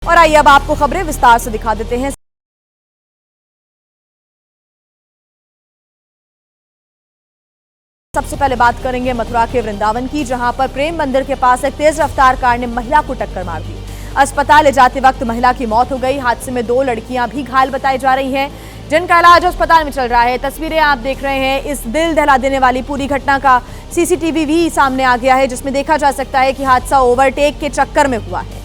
और आइए अब आपको खबरें विस्तार से दिखा देते हैं। सबसे पहले बात करेंगे मथुरा के वृंदावन की, जहां पर प्रेम मंदिर के पास एक तेज रफ्तार कार ने महिला को टक्कर मार दी। अस्पताल ले जाते वक्त महिला की मौत हो गई। हादसे में 2 लड़कियां भी घायल बताई जा रही हैं, जिनका इलाज अस्पताल में चल रहा है। तस्वीरें आप देख रहे हैं। इस दिल दहला देने वाली पूरी घटना का सीसीटीवी भी सामने आ गया है, जिसमें देखा जा सकता है कि हादसा ओवरटेक के चक्कर में हुआ है।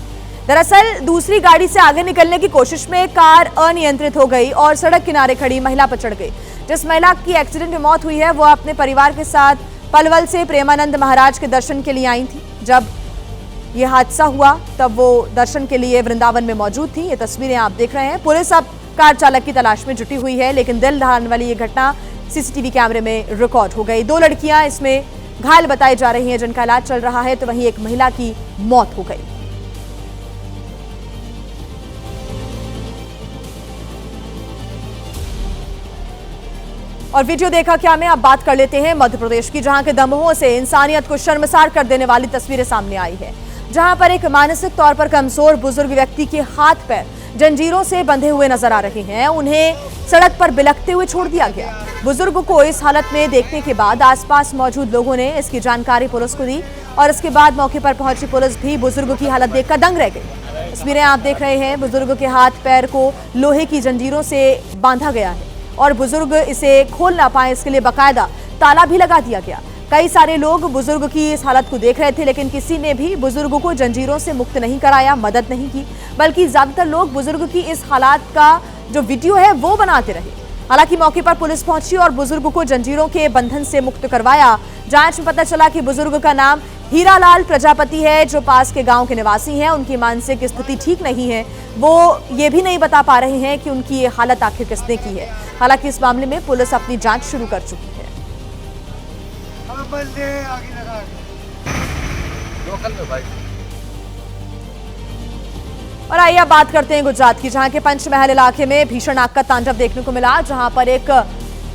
दरअसल दूसरी गाड़ी से आगे निकलने की कोशिश में कार अनियंत्रित हो गई और सड़क किनारे खड़ी महिला पर चढ़ गई। जिस महिला की एक्सीडेंट में मौत हुई है वो अपने परिवार के साथ पलवल से प्रेमानंद महाराज के दर्शन के लिए आई थी। जब ये हादसा हुआ तब वो दर्शन के लिए वृंदावन में मौजूद थी। ये तस्वीरें आप देख रहे हैं। पुलिस अब कार चालक की तलाश में जुटी हुई है, लेकिन दिल दहलाने वाली ये घटना सीसीटीवी कैमरे में रिकॉर्ड हो गई। 2 लड़कियां इसमें घायल बताई जा रही हैं, जिनका इलाज चल रहा है, तो वहीं एक महिला की मौत हो गई। और वीडियो देखा क्या में अब बात कर लेते हैं मध्य प्रदेश की, जहां के दमोह से इंसानियत को शर्मसार कर देने वाली तस्वीरें सामने आई है। जहां पर एक मानसिक तौर पर कमजोर बुजुर्ग व्यक्ति के हाथ पैर जंजीरों से बंधे हुए नजर आ रहे हैं। उन्हें सड़क पर बिलखते हुए छोड़ दिया गया। बुजुर्ग को इस हालत में देखने के बाद आसपास मौजूद लोगों ने इसकी जानकारी पुलिस को दी और इसके बाद मौके पर पहुंची पुलिस भी बुजुर्ग की हालत देखकर दंग रह गई। तस्वीरें आप देख रहे हैं। बुजुर्ग के हाथ पैर को लोहे की जंजीरों से बांधा गया है और बुजुर्ग इसे खोल ना पाए, इसके लिए बकायदा ताला भी लगा दिया गया। कई सारे लोग बुजुर्ग की इस हालत को देख रहे थे, लेकिन किसी ने भी बुजुर्ग को जंजीरों से मुक्त नहीं कराया, मदद नहीं की, बल्कि ज्यादातर लोग बुजुर्ग की इस हालात का जो वीडियो है वो बनाते रहे। हालांकि मौके पर पुलिस पहुंची और बुजुर्ग को जंजीरों के बंधन से मुक्त करवाया। जांच में पता चला कि बुजुर्ग का नाम हीरालाल प्रजापति है, जो पास के गांव के निवासी हैं। उनकी मानसिक स्थिति ठीक नहीं है। वो ये भी नहीं बता पा रहे हैं कि उनकी ये हालत आखिर किसने की है। हालांकि इस मामले में पुलिस अपनी जांच शुरू कर चुकी है। और आइए अब बात करते हैं गुजरात की, जहां के पंचमहल इलाके में भीषण आग का तांडव देखने को मिला। जहां पर एक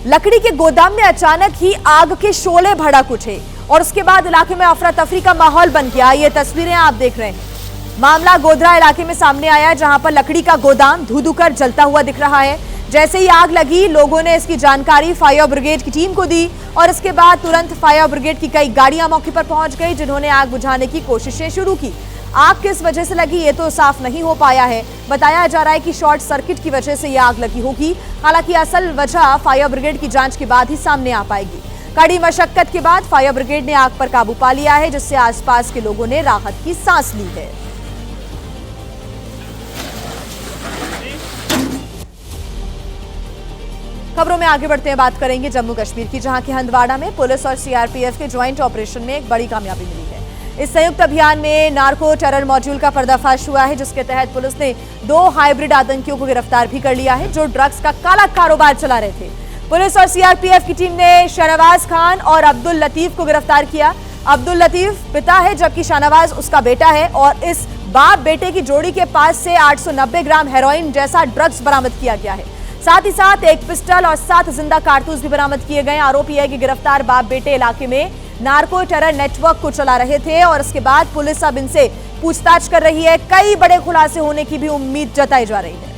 लकड़ी के गोदाम में अचानक ही आग के शोले भड़क उठे और उसके बाद इलाके में अफरा तफरी का माहौल बन गया। ये तस्वीरें आप देख रहे हैं। मामला गोधरा इलाके में सामने आया, जहां पर लकड़ी का गोदाम धू-धू कर जलता हुआ दिख रहा है। जैसे ही आग लगी, लोगों ने इसकी जानकारी फायर ब्रिगेड की टीम को दी और इसके बाद तुरंत फायर ब्रिगेड की कई गाड़ियां मौके पर पहुंच गई, जिन्होंने आग बुझाने की कोशिशें शुरू की। आग किस वजह से लगी ये तो साफ नहीं हो पाया है। बताया जा रहा है कि शॉर्ट सर्किट की वजह से यह आग लगी होगी। हालांकि असल वजह फायर ब्रिगेड की जांच के बाद ही सामने आ पाएगी। कड़ी मशक्कत के बाद फायर ब्रिगेड ने आग पर काबू पा लिया है, जिससे आसपास के लोगों ने राहत की सांस ली है। खबरों में आगे बढ़ते हैं, बात करेंगे जम्मू कश्मीर की, जहां के हंदवाड़ा में पुलिस और सीआरपीएफ के ज्वाइंट ऑपरेशन में एक बड़ी कामयाबी मिली है। इस संयुक्त अभियान में नार्को टेरर मॉड्यूल का पर्दाफाश हुआ है, जिसके तहत पुलिस ने 2 हाइब्रिड आतंकियों को गिरफ्तार भी कर लिया है, जो ड्रग्स का काला कारोबार चला रहे थे। पुलिस और सीआरपीएफ की टीम ने शाहनवाज खान और अब्दुल लतीफ को गिरफ्तार किया। अब्दुल लतीफ पिता है, जबकि शाहनवाज उसका बेटा है और इस बाप बेटे की जोड़ी के पास से 890 ग्राम हेरोइन जैसा ड्रग्स बरामद किया गया है। साथ ही साथ एक पिस्टल और 7 जिंदा कारतूस भी बरामद किए गए। आरोपी है कि गिरफ्तार बाप बेटे इलाके में नार्को टेरर नेटवर्क को चला रहे थे और इसके बाद पुलिस अब इनसे पूछताछ कर रही है। कई बड़े खुलासे होने की भी उम्मीद जताई जा रही है।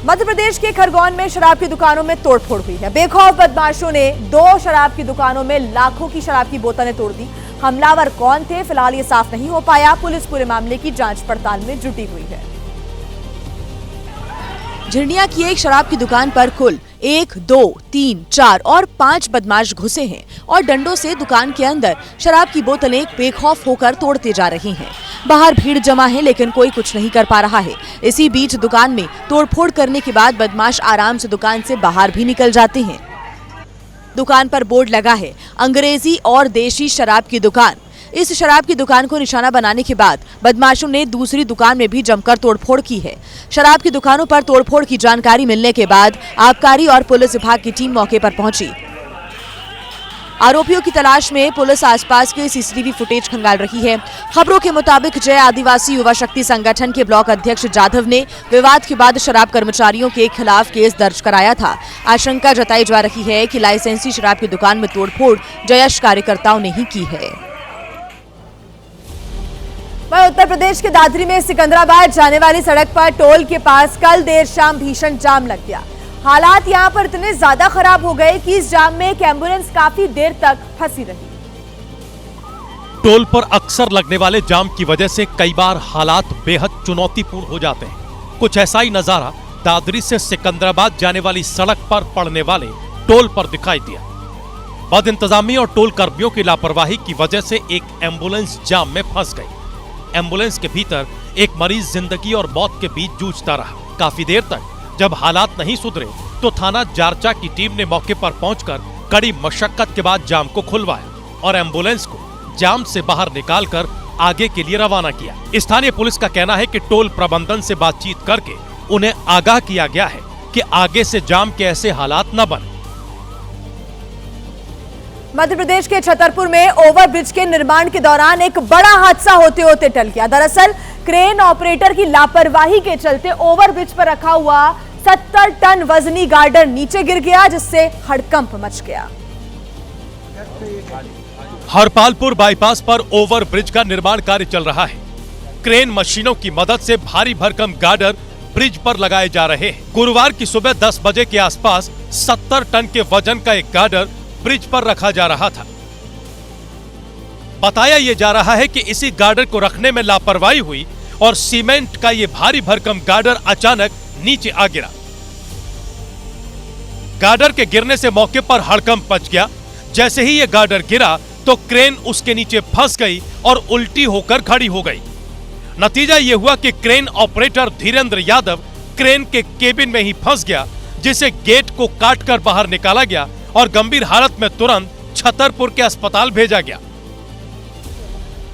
मध्य प्रदेश के खरगोन में शराब की दुकानों में तोड़फोड़ हुई है। बेखौफ बदमाशों ने 2 शराब की दुकानों में लाखों की शराब की बोतलें तोड़ दी। हमलावर कौन थे, फिलहाल ये साफ नहीं हो पाया। पुलिस पूरे मामले की जांच पड़ताल में जुटी हुई है। झिरनिया की एक शराब की दुकान पर कुल 1, 2, 3, 4 और 5 बदमाश घुसे हैं और डंडों से दुकान के अंदर शराब की बोतलें बेखौफ होकर तोड़ते जा रही हैं। बाहर भीड़ जमा है, लेकिन कोई कुछ नहीं कर पा रहा है। इसी बीच दुकान में तोड़फोड़ करने के बाद बदमाश आराम से दुकान से बाहर भी निकल जाते हैं। दुकान पर बोर्ड लगा है, अंग्रेजी और देशी शराब की दुकान। इस शराब की दुकान को निशाना बनाने के बाद बदमाशों ने दूसरी दुकान में भी जमकर तोड़फोड़ की है। शराब की दुकानों पर तोड़फोड़ की जानकारी मिलने के बाद आबकारी और पुलिस विभाग की टीम मौके पर पहुंची। आरोपियों की तलाश में पुलिस आसपास के सीसीटीवी फुटेज खंगाल रही है। खबरों के मुताबिक जय आदिवासी युवा शक्ति संगठन के ब्लॉक अध्यक्ष जाधव ने विवाद के बाद शराब कर्मचारियों के खिलाफ केस दर्ज कराया था। आशंका जताई जा रही है कि लाइसेंसी शराब की दुकान में तोड़फोड़ जयश कार्यकर्ताओं ने ही की है। वहीं उत्तर प्रदेश के दादरी में सिकंदराबाद जाने वाली सड़क पर टोल के पास कल देर शाम भीषण जाम लग गया। हालात यहां पर इतने ज्यादा खराब हो गए कि इस जाम में एक एम्बुलेंस काफी देर तक फंसी रही। टोल पर अक्सर लगने वाले जाम की वजह से कई बार हालात बेहद चुनौतीपूर्ण हो जाते हैं। कुछ ऐसा ही नजारा दादरी से सिकंदराबाद जाने वाली सड़क पर पड़ने वाले टोल पर दिखाई दिया। बदइंतजामी और टोल कर्मियों की लापरवाही की वजह से एक एम्बुलेंस जाम में फंस गई। एम्बुलेंस के भीतर एक मरीज जिंदगी और मौत के बीच जूझता रहा। काफी देर तक जब हालात नहीं सुधरे तो थाना जारचा की टीम ने मौके पर पहुंचकर कड़ी मशक्कत के बाद जाम को खुलवाया और एम्बुलेंस को जाम से बाहर निकालकर आगे के लिए रवाना किया। स्थानीय पुलिस का कहना है कि टोल प्रबंधन से बातचीत करके उन्हें आगाह किया गया है कि आगे से जाम के ऐसे हालात न बने। मध्य प्रदेश के छतरपुर में ओवरब्रिज के निर्माण के दौरान एक बड़ा हादसा होते होते टल गया। दरअसल क्रेन ऑपरेटर की लापरवाही के चलते ओवरब्रिज पर रखा हुआ 70 टन वजनी गार्डर नीचे गिर गया, जिससे हड़कंप मच गया। हरपालपुर बाईपास पर ओवरब्रिज का निर्माण कार्य चल रहा है। क्रेन मशीनों की मदद से भारी भरकम गार्डर ब्रिज पर लगाए जा रहे हैं। गुरुवार की सुबह 10 बजे के आसपास 70 टन के वजन का एक गार्डर ब्रिज पर रखा जा रहा था। बताया यह जा रहा है कि इसी गार्डर को रखने में लापरवाही हुई और सीमेंट का यह भारी भरकम गार्डर अचानक नीचे आ गिरा। गार्डर के गिरने से मौके पर हड़कंप मच गया। जैसे ही यह गार्डर गिरा तो क्रेन उसके नीचे फंस गई और उल्टी होकर खड़ी हो गई। नतीजा यह हुआ कि crane operator Dhirendra Yadav crane के केबिन में ही फंस गया, जिसे गेट को काटकर बाहर निकाला गया और गंभीर हालत में तुरंत छतरपुर के अस्पताल भेजा गया।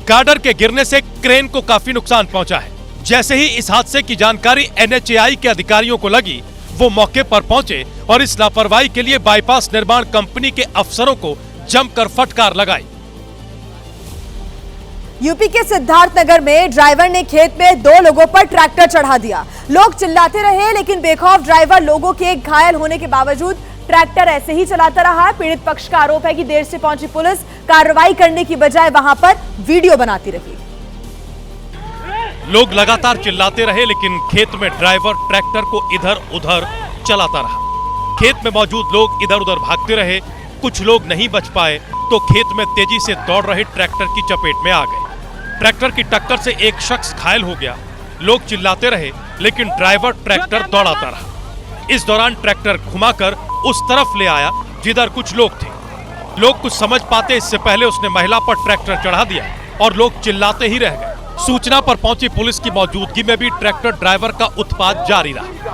गार्डर के गिरने से क्रेन को काफी नुकसान पहुंचा है। जैसे ही इस हादसे की जानकारी NHAI के अधिकारियों को लगी, वो मौके पर पहुंचे और इस लापरवाही के लिए बाईपास निर्माण कंपनी के अफसरों को जमकर फटकार लगाई। यूपी के सिद्धार्थनगर में ड्राइवर ने खेत में 2 लोगों पर ट्रैक्टर चढ़ा दिया। लोग चिल्लाते रहे, लेकिन बेखौफ ड्राइवर लोगों के घायल होने के बावजूद ट्रैक्टर ऐसे ही चलाता रहा। पीड़ित पक्ष का आरोप है कि देर से पहुंची पुलिस कार्रवाई करने की बजाय वहां पर वीडियो बनाती रही। लोग लगातार चिल्लाते रहे, लेकिन खेत में ड्राइवर ट्रैक्टर को इधर उधर चलाता रहा। खेत में मौजूद लोग इधर उधर भागते रहे। कुछ लोग नहीं बच पाए तो खेत में तेजी से दौड़ रहे ट्रैक्टर की चपेट में आ गए। ट्रैक्टर की टक्कर से एक शख्स घायल हो गया। लोग चिल्लाते रहे, लेकिन ड्राइवर ट्रैक्टर दौड़ाता रहा। इस दौरान ट्रैक्टर घुमाकर उस तरफ ले आया जिधर कुछ लोग थे। लोग कुछ समझ पाते इससे पहले उसने महिला पर ट्रैक्टर चढ़ा दिया और लोग चिल्लाते ही रह गए। सूचना पर पहुंची पुलिस की मौजूदगी में भी ट्रैक्टर ड्राइवर का उत्पात जारी रहा।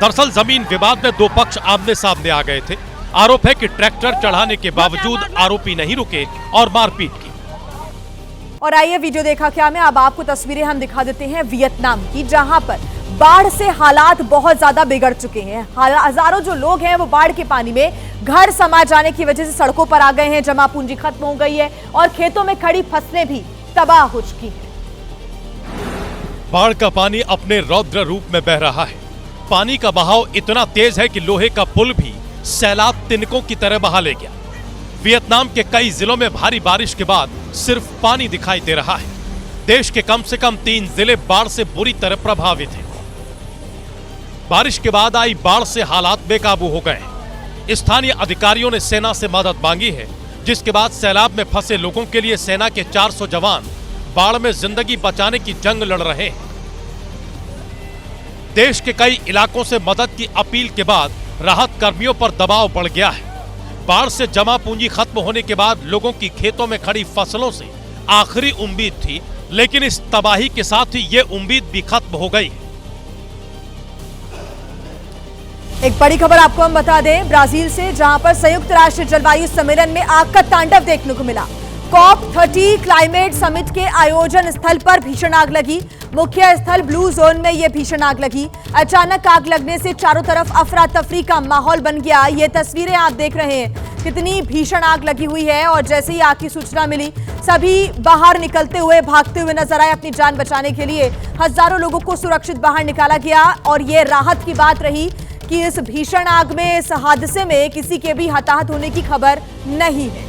दरअसल जमीन विवाद में 2 पक्ष आमने सामने आ गए थे। आरोप है कि ट्रैक्टर चढ़ाने के बावजूद आरोपी नहीं रुके और मारपीट की। और आइए वीडियो देखा क्या में अब आपको तस्वीरें हम दिखा देते हैं वियतनाम की, जहां पर बाढ़ से हालात बहुत ज्यादा बिगड़ चुके हैं। हजारों जो लोग हैं वो बाढ़ के पानी में घर समा जाने की वजह से सड़कों पर आ गए हैं। जमा पूंजी खत्म हो गई है और खेतों में खड़ी फसलें भी तबाह हो चुकी हैं। बाढ़ का पानी अपने रौद्र रूप में बह रहा है। पानी का बहाव इतना तेज है कि लोहे का पुल भी सैलाब तिनकों की तरह बहा ले गया। वियतनाम के कई जिलों में भारी बारिश के बाद सिर्फ पानी दिखाई दे रहा है। देश के कम से कम 3 जिले बाढ़ से बुरी तरह प्रभावित हैं। बारिश के बाद आई बाढ़ से हालात बेकाबू हो गए। स्थानीय अधिकारियों ने सेना से मदद मांगी है, जिसके बाद सैलाब में फंसे लोगों के लिए सेना के 400 जवान बाढ़ में जिंदगी बचाने की जंग लड़ रहे हैं। देश के कई इलाकों से मदद की अपील के बाद राहत कर्मियों पर दबाव बढ़ गया है। बाढ़ से जमा पूंजी खत्म होने के बाद लोगों की खेतों में खड़ी फसलों से आखिरी उम्मीद थी, लेकिन इस तबाही के साथ ही ये उम्मीद भी खत्म हो गई। एक बड़ी खबर आपको हम बता दें ब्राजील से, जहां पर संयुक्त राष्ट्र जलवायु सम्मेलन में आग का तांडव देखने को मिला। COP30 क्लाइमेट समिट के आयोजन स्थल पर भीषण आग लगी। मुख्य स्थल ब्लू जोन में यह भीषण आग लगी। अचानक आग लगने से चारों तरफ अफरा तफरी का माहौल बन गया। ये तस्वीरें आप देख रहे हैं, कितनी भीषण आग लगी हुई है। और जैसे ही आग की सूचना मिली, सभी बाहर निकलते हुए, भागते हुए नजर आए। अपनी जान बचाने के लिए हजारों लोगों को सुरक्षित बाहर निकाला गया। और ये राहत की बात रही जबकि इस भीषण आग में, इस हादसे में किसी के भी हताहत होने की खबर नहीं है।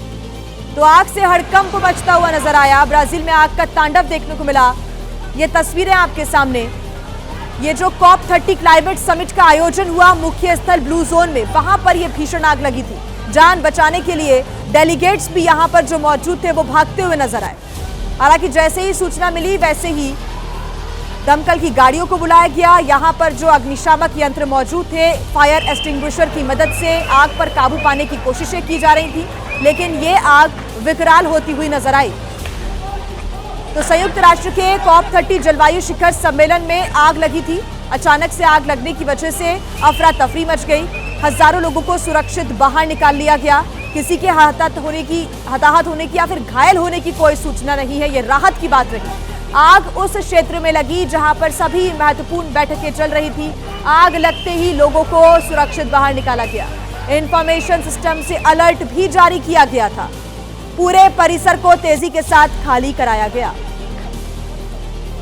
तो आग से हड़कंप मचता हुआ नजर आया। ब्राजील में आग का तांडव देखने को मिला। ये तस्वीरें आपके सामने। ये जो COP30 क्लाइमेट समिट का आयोजन हुआ मुख्य स्थल ब्लू जोन में, वहां पर यह भीषण आग लगी थी। जान बचाने के लिए डेलीगेट्स भी यहां पर जो मौजूद थे वो भागते हुए नजर आए। हालांकि जैसे ही सूचना मिली वैसे ही दमकल की गाड़ियों को बुलाया गया। यहां पर जो अग्निशामक यंत्र मौजूद थे, फायर एक्सटिंग्विशर की मदद से आग पर काबू पाने की कोशिशें की जा रही थी, लेकिन ये आग विकराल होती हुई नजर आई। तो संयुक्त राष्ट्र के COP30 जलवायु शिखर सम्मेलन में आग लगी थी। अचानक से आग लगने की वजह से अफरा तफरी मच गई। हजारों लोगों को सुरक्षित बाहर निकाल लिया गया। किसी के हताहत होने की या फिर घायल होने की कोई सूचना नहीं है। ये राहत की बात रही। आग उस क्षेत्र में लगी जहां पर सभी महत्वपूर्ण बैठकें चल रही थी। आग लगते ही लोगों को सुरक्षित बाहर निकाला गया। इंफॉर्मेशन सिस्टम से अलर्ट भी जारी किया गया था। पूरे परिसर को तेजी के साथ खाली कराया गया।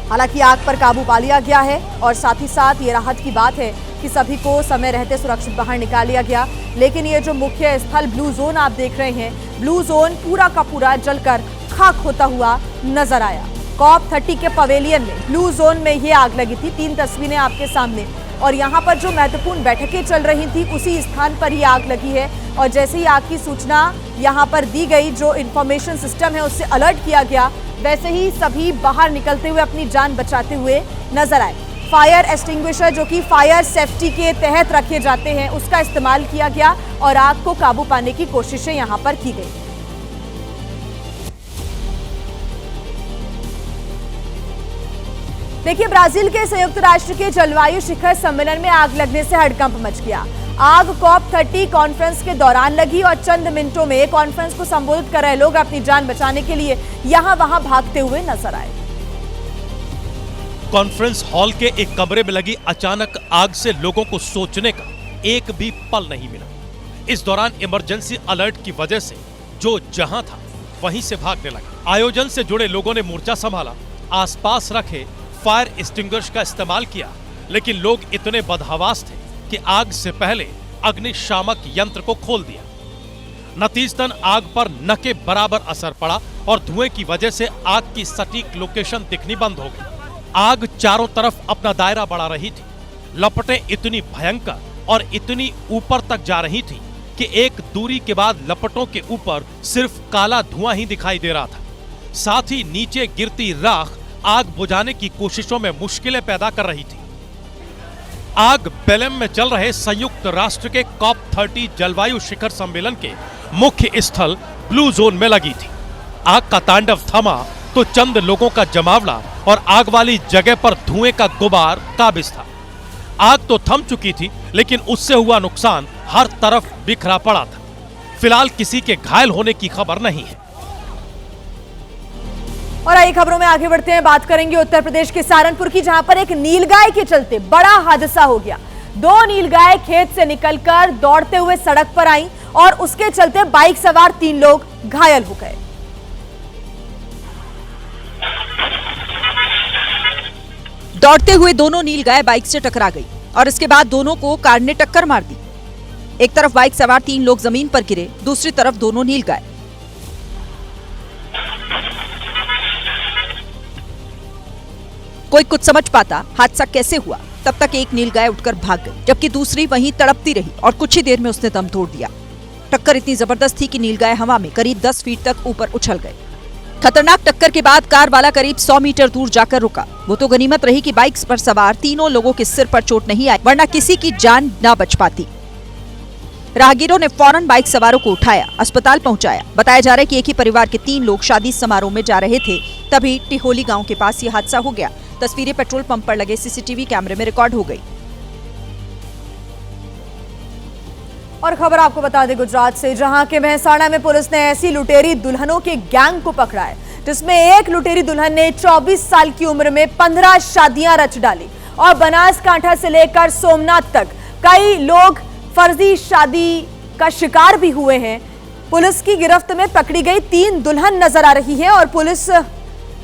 हालांकि आग पर काबू पा लिया गया है और साथ ही साथ ये राहत की बात है कि सभी को समय रहते सुरक्षित बाहर निकाल लिया गया। लेकिन ये जो मुख्य स्थल ब्लू जोन आप देख रहे हैं, ब्लू जोन पूरा का पूरा जलकर खाक होता हुआ नजर आया। COP30 के पवेलियन में ब्लू जोन में ये आग लगी थी। 3 तस्वीरें आपके सामने। और यहाँ पर जो महत्वपूर्ण बैठकें चल रही थी उसी स्थान पर ही आग लगी है। और जैसे ही आग की सूचना यहाँ पर दी गई, जो इंफॉर्मेशन सिस्टम है उससे अलर्ट किया गया, वैसे ही सभी बाहर निकलते हुए अपनी जान बचाते हुए नजर आए। फायर एक्सटिंग्विशर जो कि फायर सेफ्टी के तहत रखे जाते हैं, उसका इस्तेमाल किया गया और आग को काबू पाने की कोशिशें यहाँ पर की गई। देखिए, ब्राजील के संयुक्त राष्ट्र के जलवायु शिखर सम्मेलन में आग लगने से हड़कंप मच गया। आग COP30 कॉन्फ्रेंस के दौरान लगी और चंद मिनटों में कॉन्फ्रेंस को संबोधित कर रहे लोग अपनी जान बचाने के लिए यहां वहां भागते हुए नजर आए। कॉन्फ्रेंस हॉल के एक कमरे में लगी अचानक आग से लोगों को सोचने का एक भी पल नहीं मिला। इस दौरान इमरजेंसी अलर्ट की वजह से जो जहां था वहीं से भागने लगा। आयोजन से जुड़े लोगों ने मोर्चा संभाला, आसपास रखे फायर एक्सटिंग्विशर का इस्तेमाल किया, लेकिन लोग इतने बदहवास थे कि आग से पहले अग्निशामक यंत्र को खोल दिया। नतीजतन आग पर न के बराबर असर पड़ा और धुएं की वजह से आग की सटीक लोकेशन दिखनी बंद हो गई। आग चारों तरफ अपना दायरा बढ़ा रही थी। लपटें इतनी भयंकर और इतनी ऊपर तक जा रही थी कि एक दूरी के बाद लपटों के ऊपर सिर्फ काला धुआं ही दिखाई दे रहा था। साथ ही नीचे गिरती राख आग बुझाने की कोशिशों में मुश्किलें पैदा कर रही थी। आग बेलेम में चल रहे संयुक्त राष्ट्र के COP30 जलवायु शिखर सम्मेलन के मुख्य स्थल ब्लू जोन में लगी थी। आग का तांडव थमा तो चंद लोगों का जमावड़ा और आग वाली जगह पर धुएं का गुबार काबिज था। आग तो थम चुकी थी, लेकिन उससे हुआ नुकसान हर तरफ बिखरा पड़ा था। फिलहाल किसी के घायल होने की खबर नहीं है। और आइए खबरों में आगे बढ़ते हैं। बात करेंगे उत्तर प्रदेश के सहारनपुर की, जहां पर एक नीलगाय के चलते बड़ा हादसा हो गया। 2 नीलगाय खेत से निकलकर दौड़ते हुए सड़क पर आई और उसके चलते बाइक सवार 3 लोग घायल हो गए। दौड़ते हुए दोनों नीलगाय बाइक से टकरा गई और इसके बाद दोनों को कार ने टक्कर मार दी। एक तरफ बाइक सवार 3 लोग जमीन पर गिरे, दूसरी तरफ दोनों नीलगाय। कोई कुछ समझ पाता हादसा कैसे हुआ। तब तक एक नीलगाय उठकर भाग गई, जबकि दूसरी वहीं तड़पती रही और कुछ ही देर में उसने दम तोड़ दिया। टक्कर इतनी जबरदस्त थी कि नीलगाय हवा में करीब 10 फीट तक ऊपर उछल गए। खतरनाक टक्कर के बाद कार वाला करीब 100 मीटर दूर जाकर रुका। वो तो गनीमत रही कि बाइक पर सवार तीनों लोगों के सिर पर चोट नहीं आई, वरना किसी की जान न बच पाती। राहगीरों ने फौरन बाइक सवारों को उठाया, अस्पताल पहुंचाया। बताया जा रहा है कि एक ही परिवार के 3 लोग शादी समारोह में जा रहे थे, तभी टिहोली गांव के पास ये हादसा हो गया। तस्वीरें पेट्रोल पंप पर लगे सीसीटीवी कैमरे में रिकॉर्ड हो गई। और खबर आपको बता दें गुजरात से, जहां के मेहसाणा में पुलिस ने ऐसी लुटेरी दुल्हनों के गैंग को पकड़ा है, जिसमें एक लुटेरी दुल्हन ने 24 साल की उम्र में 15 शादियां रच डाली और बनासकांठा से लेकर सोमनाथ तक कई लोग फर्जी शादी का शिकार भी हुए हैं। पुलिस की गिरफ्त में पकड़ी गई 3 दुल्हन नजर आ रही है और पुलिस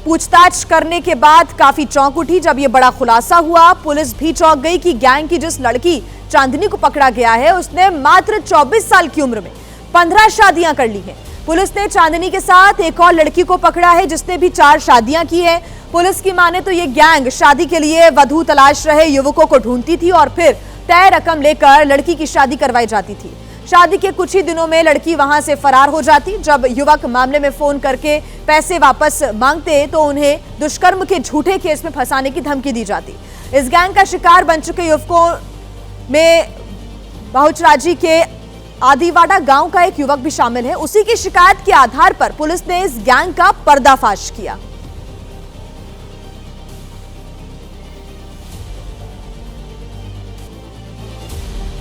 पूछताछ करने के बाद काफी चौंक उठी जब यह बड़ा खुलासा हुआ। पुलिस भी चौंक गई कि गैंग की जिस लड़की चांदनी को पकड़ा गया है उसने मात्र 24 साल की उम्र में 15 शादियां कर ली हैं। पुलिस ने चांदनी के साथ एक और लड़की को पकड़ा है जिसने भी 4 शादियां की हैं। पुलिस की माने तो ये गैंग शादी के लिए वधू तलाश रहे युवकों को ढूंढती थी और फिर तय रकम लेकर लड़की की शादी करवाई जाती थी। शादी के कुछ ही दिनों में लड़की वहां से फरार हो जाती। जब युवक मामले में फोन करके पैसे वापस मांगते तो उन्हें दुष्कर्म के झूठे केस में फंसाने की धमकी दी जाती। इस गैंग का शिकार बन चुके युवकों में बहुचराजी के आदिवाड़ा गांव का एक युवक भी शामिल है। उसी की शिकायत के आधार पर पुलिस ने इस गैंग का पर्दाफाश किया।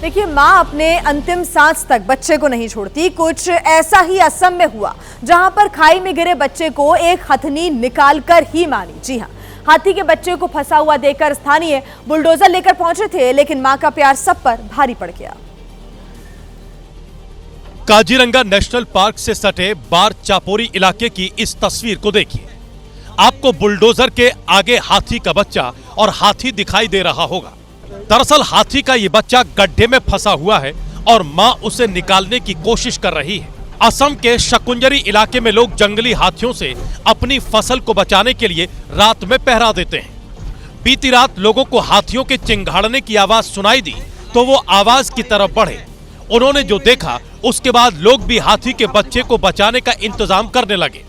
देखिए, मां अपने अंतिम सांस तक बच्चे को नहीं छोड़ती। कुछ ऐसा ही असम में हुआ जहां पर खाई में गिरे बच्चे को एक हथनी निकालकर ही मारी। जी हां, हाथी के बच्चे को फंसा हुआ देखकर स्थानीय बुलडोजर लेकर पहुंचे थे, लेकिन मां का प्यार सब पर भारी पड़ गया। काजीरंगा नेशनल पार्क से सटे बार चापोरी इलाके की इस तस्वीर को देखिए। आपको बुलडोजर के आगे हाथी का बच्चा और हाथी दिखाई दे रहा होगा। दरअसल हाथी का ये बच्चा गड्ढे में फंसा हुआ है और मां उसे निकालने की कोशिश कर रही है। असम के शकुंजरी इलाके में लोग जंगली हाथियों से अपनी फसल को बचाने के लिए रात में पहरा देते हैं। बीती रात लोगों को हाथियों के चिंघाड़ने की आवाज सुनाई दी तो वो आवाज की तरफ बढ़े। उन्होंने जो देखा उसके बाद लोग भी हाथी के बच्चे को बचाने का इंतजाम करने लगे।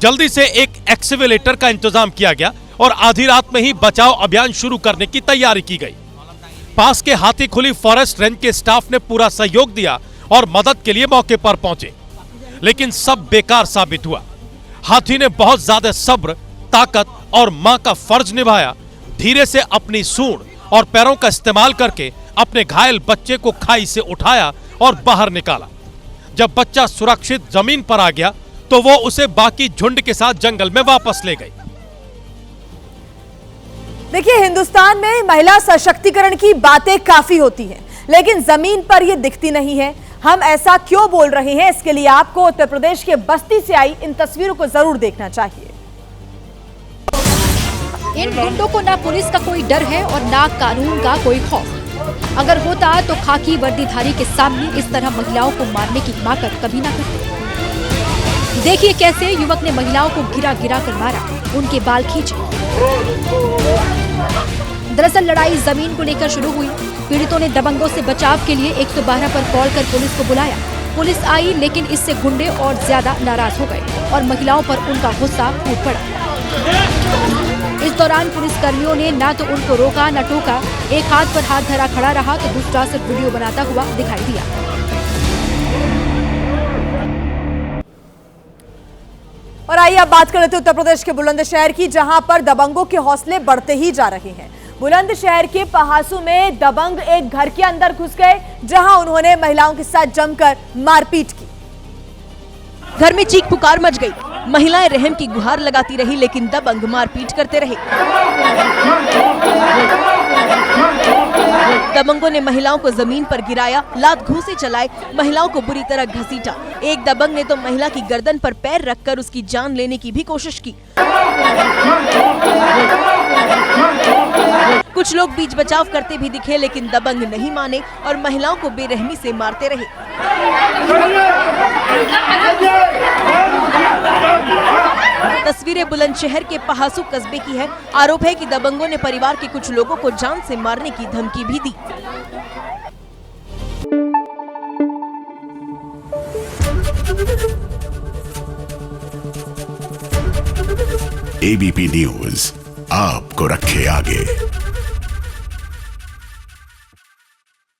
जल्दी से एक एक्सीवेलेटर का इंतजाम किया गया और आधी रात में ही बचाव अभियान शुरू करने की तैयारी की गई। पास के हाथी खुली फॉरेस्ट रेंज के स्टाफ ने पूरा सहयोग दिया और मदद के लिए मौके पर पहुंचे, लेकिन सब बेकार साबित हुआ। हाथी ने बहुत ज्यादा सब्र, ताकत और मां का फर्ज निभाया। धीरे से अपनी सूंड और पैरों का इस्तेमाल करके अपने घायल बच्चे को खाई से उठाया और बाहर निकाला। जब बच्चा सुरक्षित जमीन पर आ गया तो वो उसे बाकी झुंड के साथ जंगल में वापस ले गई। देखिए, हिंदुस्तान में महिला सशक्तिकरण की बातें काफी होती हैं, लेकिन जमीन पर यह दिखती नहीं है। हम ऐसा क्यों बोल रहे हैं, इसके लिए आपको उत्तर प्रदेश के बस्ती से आई इन तस्वीरों को जरूर देखना चाहिए। इन गुंडों को ना पुलिस का कोई डर है और ना कानून का कोई खौफ। अगर होता तो खाकी वर्दीधारी के सामने इस तरह महिलाओं को मारने की हिम्मत कभी ना करते। देखिए कैसे युवक ने महिलाओं को गिरा गिरा कर मारा, उनके बाल खींचे। दरअसल लड़ाई जमीन को लेकर शुरू हुई। पीड़ितों ने दबंगों से बचाव के लिए 112 पर कॉल कर पुलिस को बुलाया। पुलिस आई, लेकिन इससे गुंडे और ज्यादा नाराज हो गए और महिलाओं पर उनका गुस्सा फूट पड़ा। इस दौरान पुलिसकर्मियों ने न तो उनको रोका न टोका। एक हाथ पर हाथ धरा खड़ा रहा तो दूसरा सिर्फ वीडियो बनाता हुआ दिखाई दिया। और आइए अब बात कर लेते हैं उत्तर प्रदेश के बुलंदशहर की, जहां पर दबंगों के हौसले बढ़ते ही जा रहे हैं। बुलंदशहर के पहासू में दबंग एक घर के अंदर घुस गए, जहां उन्होंने महिलाओं के साथ जमकर मारपीट की। घर में चीख पुकार मच गई। महिलाएं रहम की गुहार लगाती रही, लेकिन दबंग मारपीट करते रहे। दबंगों ने महिलाओं को जमीन पर गिराया, लात घूंसे चलाए, महिलाओं को बुरी तरह घसीटा। एक दबंग ने तो महिला की गर्दन पर पैर रखकर उसकी जान लेने की भी कोशिश की। कुछ लोग बीच बचाव करते भी दिखे, लेकिन दबंग नहीं माने और महिलाओं को बेरहमी से मारते रहे। तस्वीरें बुलंदशहर के पहासू कस्बे की है। आरोप है कि दबंगों ने परिवार के कुछ लोगों को जान से मारने की धमकी भी दी। एबीपी न्यूज आपको रखे आगे।